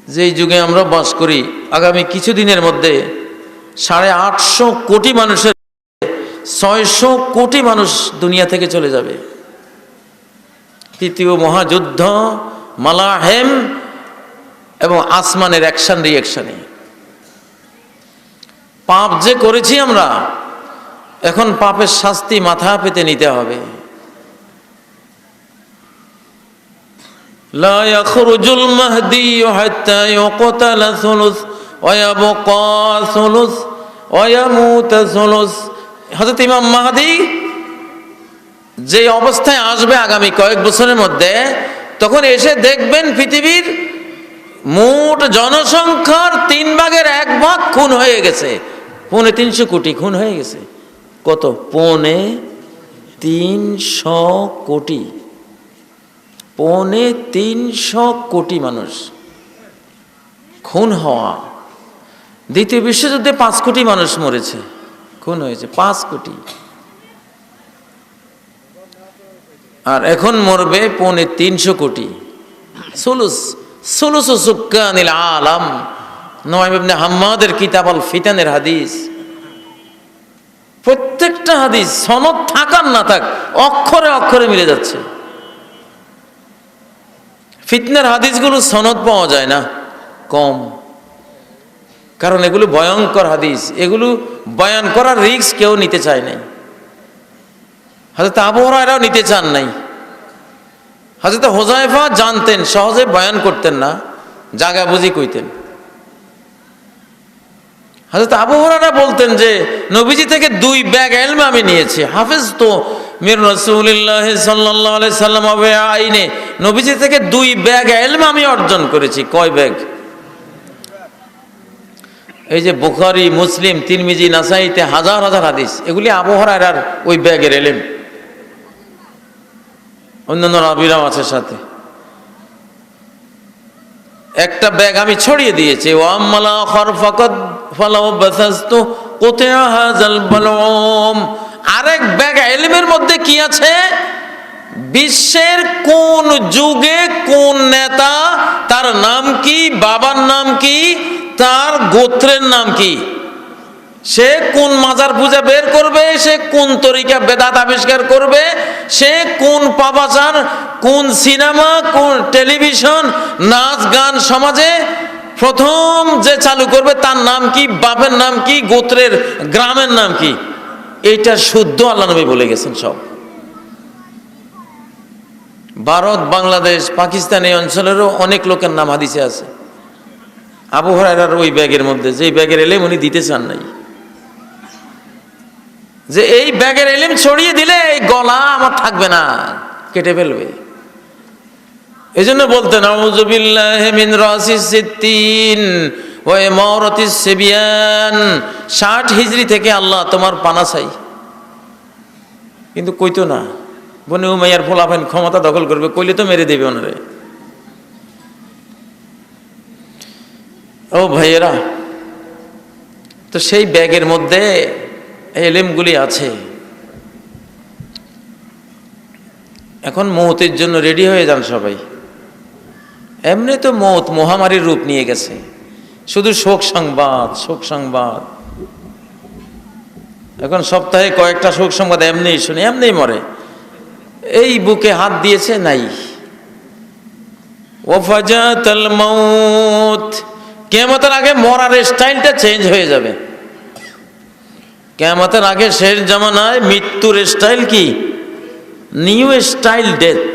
যেই যুগে আমরা বাস করি, আগামী কিছুদিনের মধ্যে 850 কোটি মানুষের 600 কোটি মানুষ দুনিয়া থেকে চলে যাবে। তৃতীয় মহাযুদ্ধ, মালাহেম এবং আসমানের অ্যাকশন রিয়াকশনে পাপ যে করেছি আমরা, এখন পাপের শাস্তি মাথা পেতে নিতে হবে। লা ইয়াখরুজুল মাহদি হাত্তা ইউকতালা সুলুস ওয়া ইয়াবকা সুলুস ওয়া ইয়ামুত সুলুস। হযরত ইমাম মাহদি যে অবস্থায় আসবে আগামী কয়েক বছরের মধ্যে, তখন এসে দেখবেন পৃথিবীর মোট জনসংখ্যার 1/3 খুন হয়ে গেছে। 350 কোটি খুন হয়ে গেছে। কত? 350 কোটি। 350 কোটি মানুষ খুন হওয়া। দ্বিতীয় বিশ্বযুদ্ধে 5 কোটি মানুষ মরেছে, খুন হয়েছে 5 কোটি। আর এখন মরবে 350 কোটি। সুলুস সুক্কানিল আলাম, নুআইম ইবনে হাম্মাদের কিতাব আল ফিতানের হাদিস। প্রত্যেকটা হাদিস সনদ থাকার না থাক, অক্ষরে অক্ষরে মিলে যাচ্ছে। ফিতনার হাদিসগুলো সনদ পাওয়া যায় না, কম, কারণ এগুলো ভয়ঙ্কর হাদিস। এগুলো বয়ান করার রিস্ক কেউ নিতে চায় নাই। হযরত আবু হুরায়রাও নিতে চান নাই। হযরত হুযায়ফা জানতেন, সহজে বয়ান করতেন না, জাগা বুঝি কইতেন। হযরত আবু হুরায়রা বলতেন যে নবীজি থেকে 2 ব্যাগ ইলম আমি নিয়েছি। হাফেজ তো মির রাসূলিল্লাহ সাল্লাল্লাহু আলাইহি সাল্লাম ওয়া আইনে, নবীজি থেকে 2 ব্যাগ ইলম আমি অর্জন করেছি। কয় ব্যাগ? এই যে বুখারী, মুসলিম, তিরমিজি, নাসাইতে হাজার হাজার হাদিস, এগুলি আবু হুরায়রার ওই ব্যাগের ইলম। অন্যান্য রাবীরাও আছে সাথে। একটা ব্যাগ আমি ছড়িয়ে দিয়েছি। ওয়া আম্মালা খারফাকাদ ফালাউ বাসাস্তু কুতিয়া হাযাল বালউম। আরেক ব্যাগ ইলমের মধ্যে কি আছে? বিশ্বের কোন যুগে কোন নেতা, তার নাম কি, বাবার নাম কি, তার গোত্রের নাম কি, সে কোন মাজার পূজা বের করবে, সে কোন তরিকা বেদাত আবিষ্কার করবে, সে কোন পাপাচার, কোন সিনেমা, কোন টেলিভিশন, নাচ গান সমাজে প্রথম যে চালু করবে, তার নাম কি, বাপের নাম কি, গোত্রের গ্রামের নাম কি, এইটা শুদ্ধ আল্লাহ নবী বলে গেছেন সব। ভারত, বাংলাদেশ, পাকিস্তান এই অঞ্চলেরও অনেক লোকের নাম হাদিসে আছে। আবু হুরায়রার ওই ব্যাগের মধ্যে, যে ব্যাগের ইলম উনি দিতে চান নাই, যে এই ব্যাগের ইলম ছড়িয়ে দিলে এই গলা আমার থাকবে না, কেটে ফেলবে। এই জন্য বলতেন আউযু বিল্লাহি মিন রাসিস সিত্তিন ওয়া ইমারাতিস সিবিয়ান। 60 হিজরি থেকে আল্লাহ তোমার পানা চাই। কিন্তু কইতো না, বনি উমাইয়ার ফলাফাইন ক্ষমতা দখল করবে, কইলে তো মেরে দেবে ওনারে। ও ভাইয়েরা, তো সেই ব্যাগের মধ্যে ইলমগুলি আছে। এখন মৌতের জন্য রেডি হয়ে যান সবাই। এমনি তো মৌত মহামারীর রূপ নিয়ে গেছে, শুধু শোক সংবাদ, শোক সংবাদ। এখন সপ্তাহে কয়েকটা শোক সংবাদ এমনিই শুনি, এমনিই মরে। এই বুকে হাত দিয়েছে, নাই। ওয়াফাজাতাল মাউত, কিয়ামতের আগে মরার স্টাইলটা চেঞ্জ হয়ে যাবে। কিয়ামতের আগে শেষ জামানায় মৃত্যুর স্টাইল কি? নিউ স্টাইল ডেথ,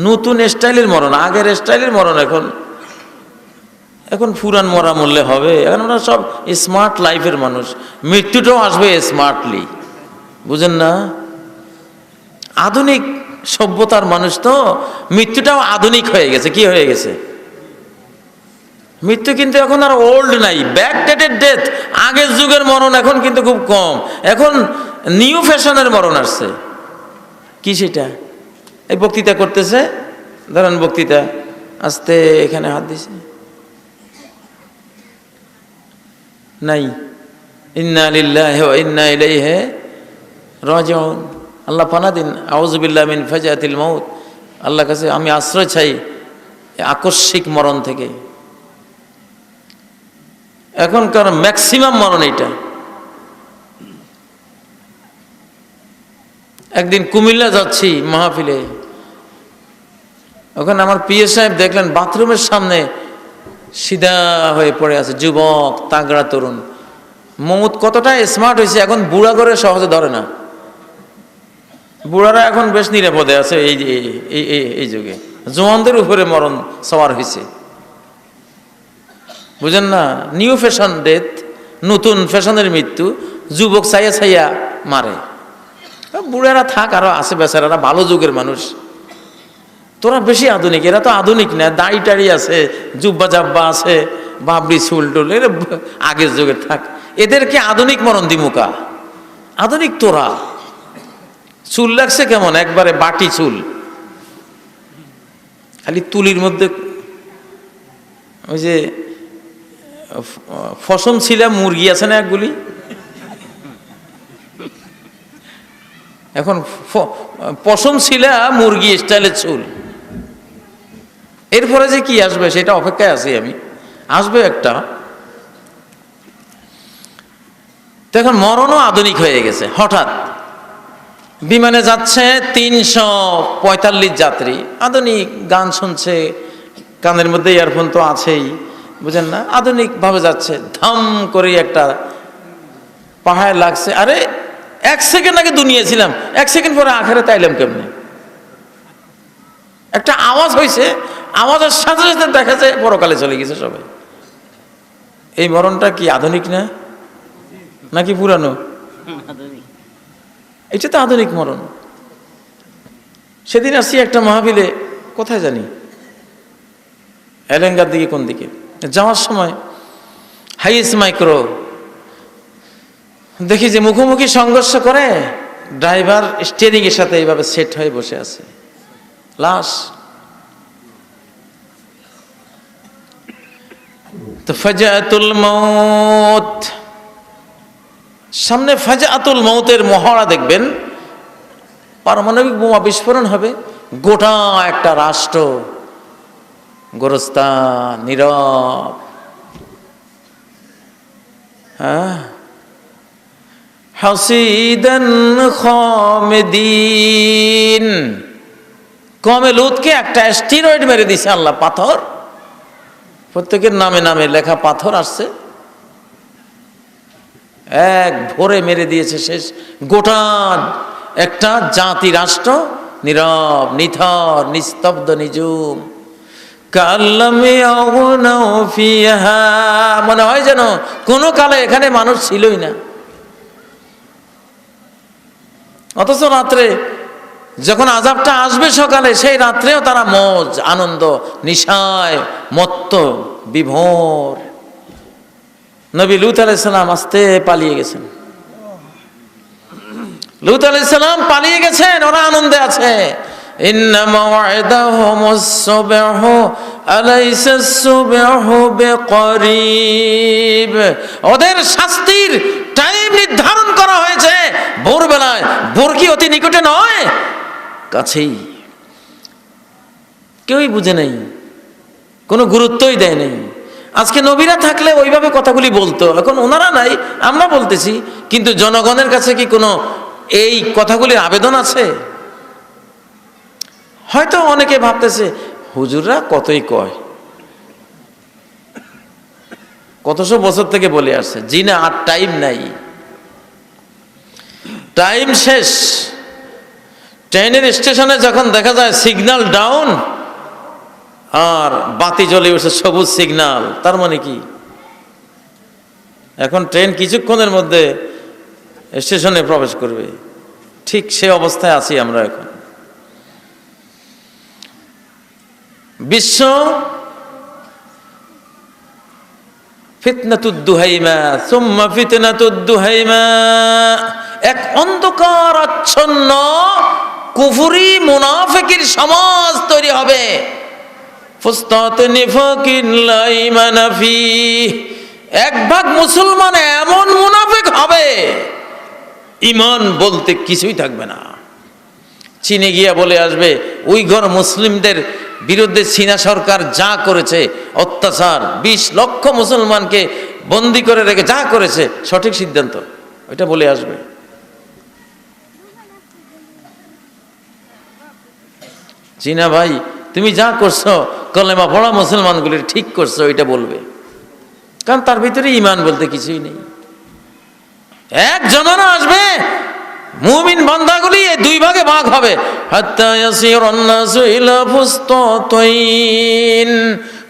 নতুন স্টাইলের মরণ। আগের স্টাইলের মরণ এখন পুরান মরা মরলে হবে। এখন ওরা সব স্মার্ট লাইফের মানুষ, মৃত্যুটাও আসবে স্মার্টলি, বুঝেন না? আধুনিক সভ্যতার মানুষ তো, মৃত্যুটাও আধুনিক হয়ে গেছে। কি হয়ে গেছে? মৃত্যু কিন্তু এখন আর ওল্ড নাই, ব্যাকডেটেড ডেথ। আগের যুগের মরণ এখন কিন্তু খুব কম, এখন নিউ ফ্যাশনের মরণ আসছে। কি সেটা? এই বক্তৃতা করতেছে, ধরেন বক্তৃতা, আস্তে এখানে হাত দিছে, নাই। ইন্না লিল্লাহি ওয়া ইন্না ইলাইহি রাজিউন। আল্লাহ পানা দিন, আউযু বিল্লাহি মিন ফাজাতিল মাউত। আল্লাহর কাছে আমি আশ্রয় চাই আকস্মিক মরণ থেকে। এখনকার ম্যাক্সিমাম মরণ এইটা। একদিন কুমিল্লা যাচ্ছি মাহফিলে, ওখানে আমার পিএ সাহেব দেখলেন বাথরুমের সামনে সিধা হয়ে পড়ে আছে যুবক, তাগড়া তরুণ। মৌত কতটা স্মার্ট হয়েছে, এখন বুড়া করে সহজে ধরে না। বুড়ারা এখন বেশ নিরাপদে আছে এই যুগে। জওয়ানদের উপরে মরণ সওয়ার হয়েছে, বুঝেন না? নিউ ফ্যাশন ডেথ, নতুন ফ্যাশনের মৃত্যু। যুবক ছাইয়া ছাইয়া মারে। বুড়ারা থাক, আরো আছে বেচারারা, ভালো যুগের মানুষ। তোরা বেশি আধুনিক, এরা তো আধুনিক না, দাড়ি টাড়ি আছে, জুব্বা জাব্বা আছে, বাবরি চুল টুল, এরা আগের যুগের থাক। এদেরকে আধুনিক মরণ দিমুকা। আধুনিক তোরা। চুল লাগছে কেমন, একবারে বাটি চুল, খালি তুলির মধ্যে ওই যে ফসম ছিলা মুরগি আছে না একগুলি, এখন পশম ছিলা মুরগি স্টাইলের চুল। এরপরে যে কি আসবে সেটা অপেক্ষায় আছি আমি, আসবে একটা। এখন মরণও আধুনিক হয়ে গেছে। হঠাৎ বিমানে যাচ্ছে 345 যাত্রী, আধুনিক গান শুনছে, কানের মধ্যে ইয়ারফোন তো আছেই, বুঝেন না? আধুনিক ভাবে যাচ্ছে, ধাম করে একটা পাহাড় লাগছে। আরে 1 সেকেন্ড আগে দুনিয়া ছিলাম, 1 সেকেন্ড পরে আখেরে তাইলাম কেমনে? একটা আওয়াজ হয়েছে, আওয়াজের সাথে সাথে দেখা যায় পরকালে চলে গেছে সবাই। এই মরণটা কি আধুনিক না, নাকি পুরানো? এটা তো আধুনিক মরণ। সেদিন আসছি একটা মাহফিলে, কোথায় জানি, এলেঙ্গার দিকে, কোন দিকে যাওয়ার সময় হাইস মাইক্রো দেখি যে মুখোমুখি সংঘর্ষ করে, ড্রাইভার স্টিয়ারিং এর সাথে এইভাবে সেট হয়ে বসে আছে, লাশ। তো ফাজাতুল মউত, সামনে ফাজাতুল মউতের মহড়া দেখবেন, পারমাণবিক বোমা বিস্ফোরণ হবে, গোটা একটা রাষ্ট্র গোরস্তান, নীরব। হ্যাঁ, হাসিদান খামিদিন। কমে লুতকে একটা অ্যাস্টেরয়েড মেরে দিছে আল্লাহ, পাথর, প্রত্যেকের নামে নামে লেখা পাথর আসছে, এক ভোরে মেরে দিয়েছে শেষ। গোটা একটা জাতি, রাষ্ট্র নীরব, নিথর, নিস্তব্ধ, নিঝুম। মনে হয় যেন কোনো কালে এখানে মানুষ ছিলই না। অথচ রাত্রে যখন আযাবটা আসবে সকালে, সেই রাত্রেও তারা মজ, আনন্দ, নিশায় মত্ত, বিভোর। নবী লূত আলাইহিস সালাম আস্তে পালিয়ে গেছেন। লূত আলাইহিস সালাম পালিয়ে গেছেন, ওরা আনন্দে আছে। ইন্না মাওয়াইদাহুমুস সুবহু আলাইসাস সুবহু বিকরিব। ওদের শাস্তির টাইম নির্ধারণ করা হয়েছে ভোরবেলায়। ভোর কি অতি নিকটে নয়? কাছেই। কেউই বুঝে নাই, কোনো গুরুত্বই দেয় নাই। আজকে নবীরা থাকলে ওইভাবে কথাগুলি বলতো, এখন ওনারা নাই, আমরা বলতেছি। কিন্তু জনগণের কাছে কি কোনো এই কথাগুলির আবেদন আছে? হয়তো অনেকে ভাবতেছে হুজুররা কতই কয়, কতশো বছর থেকে বলে আসছে। জি না, আর টাইম নাই, টাইম শেষ। ট্রেনের স্টেশনে যখন দেখা যায় সিগন্যাল ডাউন আর বাতি জ্বলে উঠছে, সবুজ সিগন্যাল, তার মানে কি এখন ট্রেন কিছুক্ষণের মধ্যে স্টেশনে প্রবেশ করবে। ঠিক সে অবস্থায় আছি আমরা এখন। বিশ্ব ফিতনাতুদ দুহাইমা সুম্মা ফিতনাতুদ দুহাইমা, এক অন্ধকার আচ্ছন্ন কুফরি মুনাফিকের সমাজ তৈরি হবে। ফুসতাত নিফাকিন লা ঈমানা ফিহ, এক ভাগ মুসলমান এমন মুনাফিক হবে ঈমান বলতে কিছুই থাকবে না। চীনে গিয়া বলে আসবে উইঘর মুসলিমদের বিরুদ্ধে চীনা সরকার যা করেছে অত্যাচার, 20 লক্ষ মুসলমানকে বন্দি করে রেখে যা করেছে সঠিক সিদ্ধান্ত, ওইটা বলে আসবে। চীনা ভাই তুমি যা করছো কলেমা পড়া মুসলমানগুলির ঠিক করছো, ওইটা বলবে, কারণ তার ভিতরে ঈমান বলতে কিছুই নেই। এক জমানা আসবে মুমিন বান্দাগুলি এই দুই ভাগে ভাগ হবে, হাত্তা ইয়াসিরুন নাসু ইলা ফুসতাতাইন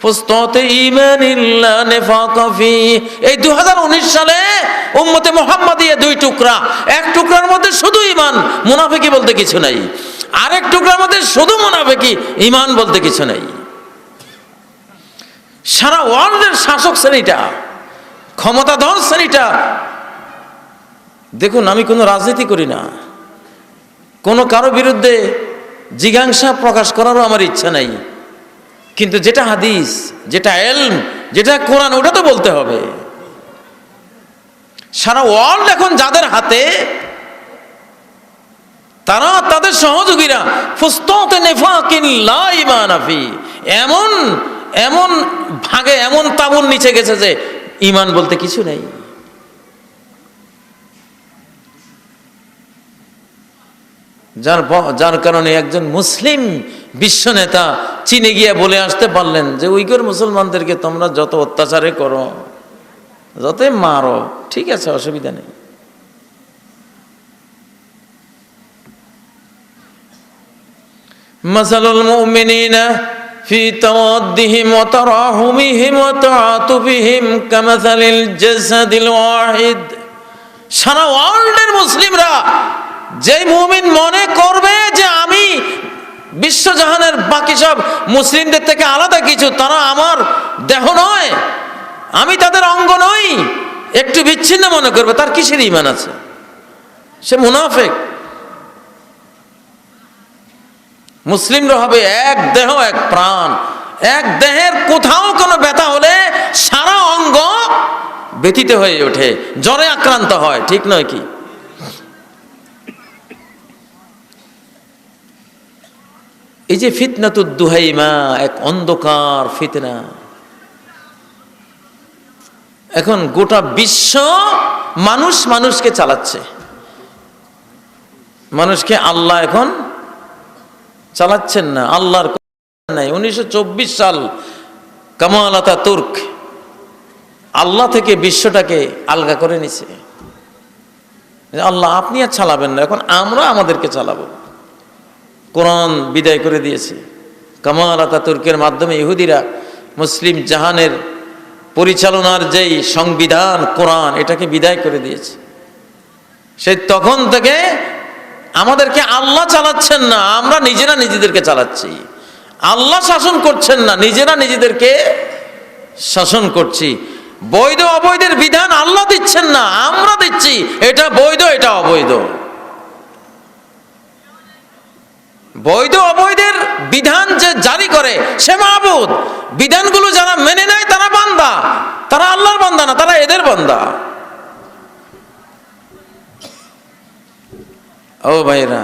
ফুসতাতে ঈমানিল্লা নিফাকা ফি। এই 2019 সালে উম্মতে মুহাম্মাদিয়া দুই টুকরা, এক টুকরার মধ্যে শুধু ঈমান মুনাফিকি বলতে কিছু নাই, আরেক টুকরার মধ্যে শুধু মুনাফিকি ঈমান বলতে কিছু নাই। সারা ওয়ার্ল্ডের শাসক শ্রেণীটা, ক্ষমতাধর শ্রেণীটা, দেখুন আমি কোনো রাজনীতি করি না, কোনো কারো বিরুদ্ধে জিজ্ঞাসা প্রকাশ করারও আমার ইচ্ছা নাই, কিন্তু যেটা হাদিস, যেটা ইলম, যেটা কোরআন, ওটা তো বলতে হবে। সারা ওয়ার্ল্ড এখন যাদের হাতে, তারা তাদের সহযোগীরা ফুসতাতে নিফাকিন লা ঈমান ফি, এমন এমন ভাগে এমন তাবুর নিচে গেছে যে ঈমান বলতে কিছু নেই। যার কারণে একজন মুসলিম বিশ্ব নেতা চীনে গিয়ে বলে আসতে পারলেন যে উইঘুর মুসলমানদেরকে তোমরা যত অত্যাচারে করো, যতই মারো, ঠিক আছে, অসুবিধা নেই। মাসালুল মুমিনিনা ফি তাওয়াদ্দিহিম ওয়া তারাহুমিহিম ওয়া তাআতুফিহিম কামাসালিল জাসাদিল ওয়াহিদ। সারা ওয়ার্ল্ডের মুসলিমরা যেই মুমিন মনে করবে যে আমি বিশ্বজাহানের বাকি সব মুসলিমদের থেকে আলাদা কিছু, তারা আমার দেহ নয়, আমি তাদের অঙ্গ নই, একটু বিচ্ছিন্ন মনে করবে, তার কিসের ঈমান আছে? সে মুনাফিক। মুসলিমরা হবে এক দেহ এক প্রাণ, এক দেহের কোথাও কোনো ব্যথা হলে সারা অঙ্গ ব্যথিত হয়ে ওঠে, জ্বরে আক্রান্ত হয়, ঠিক নয় কি? এই যে ফিতনাতুদ দুহাইমা, এক অন্ধকার ফিতনা, এখন গোটা বিশ্ব মানুষ মানুষকে চালাচ্ছে, মানুষকে আল্লাহ এখন চালাচ্ছেন না, আল্লাহর নাই। 1924 সাল কামাল আতাতুর্ক আল্লাহ থেকে বিশ্বটাকে আলগা করে নিছে। আল্লাহ আপনি আর চালাবেন না, এখন আমরা আমাদেরকে চালাবো। কোরআন বিদায় করে দিয়েছে। কামাল আতাতুর্কের মাধ্যমে ইহুদিরা মুসলিম জাহানের পরিচালনার যেই সংবিধান কোরআন, এটাকে বিদায় করে দিয়েছে। সেই তখন থেকে আমাদেরকে আল্লাহ চালাচ্ছেন না, আমরা নিজেরা নিজেদেরকে চালাচ্ছি। আল্লাহ শাসন করছেন না, নিজেরা নিজেদেরকে শাসন করছি। বৈধ অবৈধের বিধান আল্লাহ দিচ্ছেন না, আমরা দিচ্ছি। এটা বৈধ, এটা অবৈধ। বৈধ অবৈধের বিধান যে জারি করে সে মাবুদ, বিধানগুলো যারা মেনে নেয় তারা বান্দা, তারা আল্লাহর বান্দা না, তারা এদের বান্দা। ও ভাইরা,